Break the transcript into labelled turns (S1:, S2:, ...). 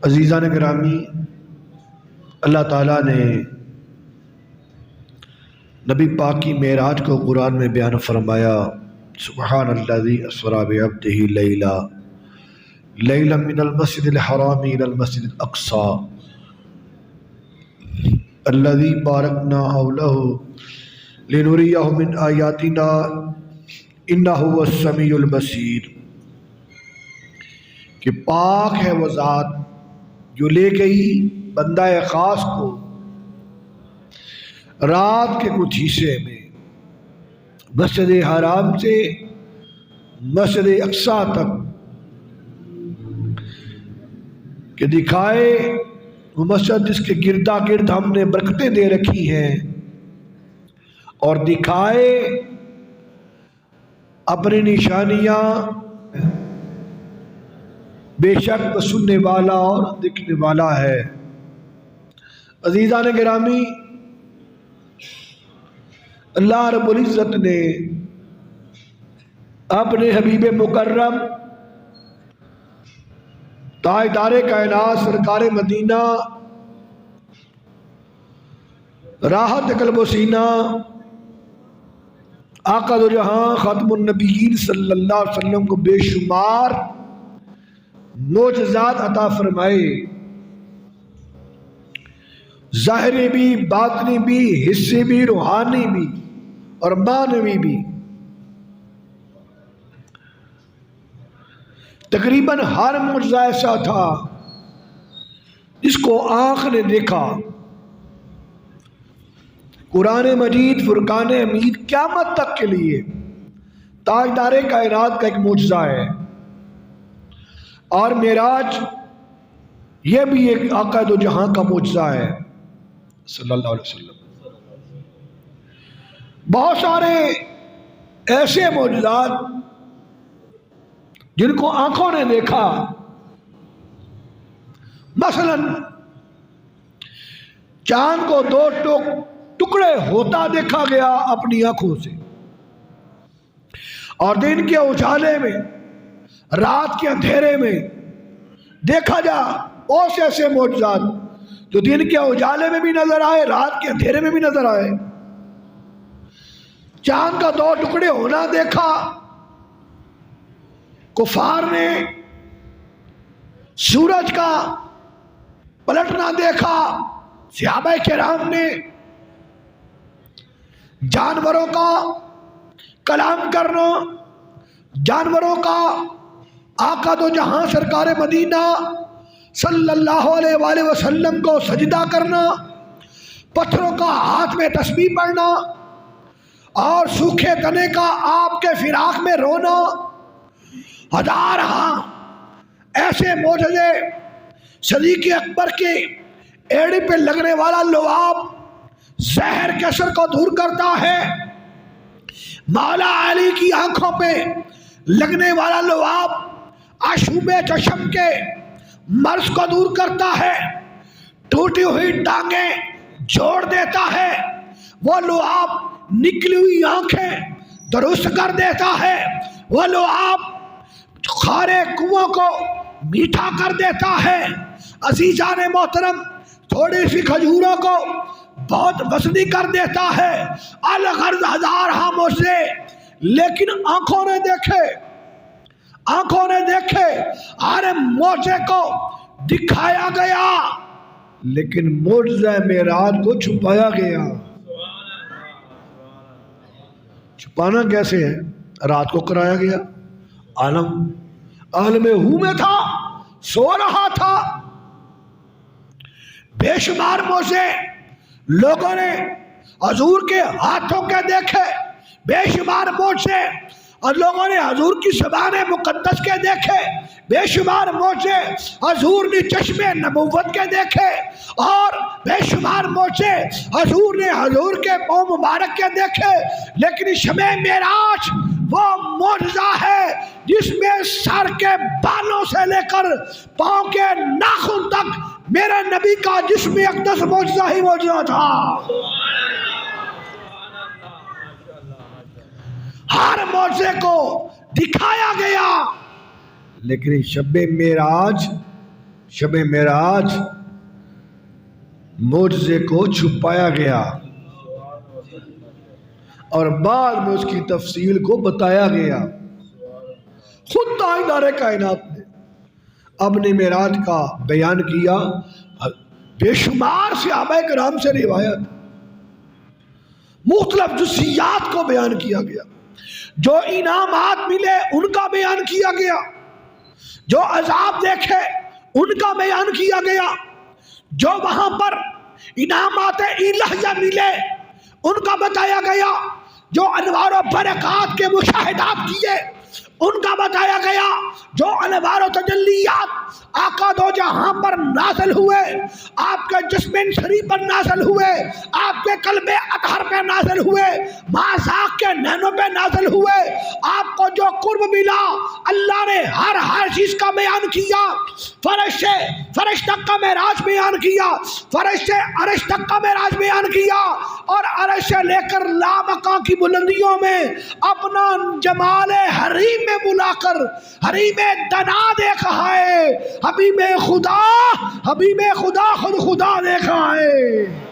S1: عزیزان گرامی، اللہ تعالیٰ نے نبی پاک کی معراج کو قرآن میں بیان فرمایا، سبحان الذی اسری بعبدہ لیلا من المسجد الحرام الی المسجد الاقصی الذی بارکنا حولہ لنریہ من آیاتنا انہ هو السمیع البصیر، کہ پاک ہے وہ ذات جو لے گئی بندہ خاص کو رات کے کچھ حصے میں مسجد حرام سے مسجد اقصیٰ تک، کہ دکھائے وہ مسجد جس کے گردا گرد ہم نے برکتیں دے رکھی ہیں، اور دکھائے اپنی نشانیاں، بے شک وہ سننے والا اور دیکھنے والا ہے۔ عزیزان گرامی، اللہ رب العزت نے اپنے حبیب مکرم تاجدار کائنات سرکار مدینہ راحت قلب و سینہ آقا دو جہاں ختم النبیین صلی اللہ علیہ وسلم کو بے شمار معجزات عطا فرمائے، ظاہری بھی، باطنی بھی، حصی بھی، روحانی بھی اور معنوی بھی۔ تقریباً ہر معجزہ ایسا تھا جس کو آنکھ نے دیکھا۔ قرآن مجید فرقان حمید قیامت تک کے لیے تاجدار کائنات کا ایک معجزہ ہے، اور معراج یہ بھی ایک آقا دو جہاں کا معجزہ ہے صلی اللہ علیہ وسلم۔ بہت سارے ایسے معجزات جن کو آنکھوں نے دیکھا، مثلا چاند کو دو ٹکڑے ہوتا دیکھا گیا اپنی آنکھوں سے، اور دن کے اجالے میں، رات کے اندھیرے میں دیکھا جا ایسے معجزات جو دن کے اجالے میں بھی نظر آئے، رات کے اندھیرے میں بھی نظر آئے۔ چاند کا دو ٹکڑے ہونا دیکھا، کفار نے سورج کا پلٹنا دیکھا، صحابہ کرام نے جانوروں کا کلام کرنا، جانوروں کا آقا دو جہاں سرکار مدینہ صلی اللہ علیہ وآلہ وسلم کو سجدہ کرنا، پتھروں کا ہاتھ میں تسبیح پڑھنا، اور سوکھے تنے کا آپ کے فراق میں رونا، ہزار ایسے معجزے۔ صدیق اکبر کے ایڑی پہ لگنے والا لعاب زہر کے اثر کو دور کرتا ہے، مولا علی کی آنکھوں پہ لگنے والا لعاب آشوب چشم کے مرض کو دور کرتا ہے، ٹوٹی ہوئی ٹانگیں جوڑ دیتا ہے، وہ لعاب نکلی ہوئی آنکھیں درست کر دیتا ہے، وہ لعاب کھارے کنووں کو میٹھا کر دیتا ہے۔ عزیزان محترم، تھوڑی سی کھجوروں کو بہت وزنی کر دیتا ہے۔ الغرض ہزار معجزے، لیکن آنکھوں نے دیکھے، آنکھوں نے دیکھے، ہر معجزے کو دکھایا گیا، لیکن معجزہ معراج کو چھپایا گیا۔ چھپانا کیسے ہے؟ رات کو کرایا گیا، عالم ہو میں تھا، سو رہا تھا، بے شمار معجزے لوگوں نے حضور کے ہاتھوں کے دیکھے، بے شمار معجزے اور لوگوں نے حضور کی زبان مقدس کے دیکھے، بے شمار معجزے حضور نے چشم نبوت کے دیکھے، اور بے شمار معجزے حضور نے حضور کے پاؤں مبارک کے دیکھے، لیکن شب معراج وہ معجزہ ہے جس میں سر کے بالوں سے لے کر پاؤں کے ناخن تک میرے نبی کا جسم اقدس معجزہ ہی معجزہ تھا۔ ہر معجزے کو دکھایا گیا، لیکن شب معراج شب معراج معجزے کو چھپایا گیا اور بعد میں اس کی تفصیل کو بتایا گیا۔ خود تاجدار کائنات نے اپنے معراج کا بیان کیا، بے شمار صحابہ کرام سے روایت، مختلف جزئیات کو بیان کیا گیا، جو انعامات ملے ان کا بیان کیا گیا، جو عذاب دیکھے ان کا بیان کیا گیا، جو وہاں پر انعامات الہیہ ملے ان کا بتایا گیا، جو انوار و برکات کے مشاہدات کیے ان کا بتایا گیا، جو انوار و تجلیات آقا دو جہاں پر نازل ہوئے، آپ کے جسم شریف پر نازل ہوئے، آپ کے قلب اطہر پہ نازل ہوئے، ماساق کے نینوں پہ نازل ہوئے، آپ کو جو قرب ملا اللہ نے ہر چیز کا بیان کیا، فرش تک کا معراج بیان کیا، فرش سے عرش تک کا معراج بیان کیا، اور عرش سے لے کر لامکاں کی بلندیوں میں اپنا جمال حریم میں بلا کر حریم دنا دیکھا ہے، حبیب خدا خود خدا دیکھا ہے۔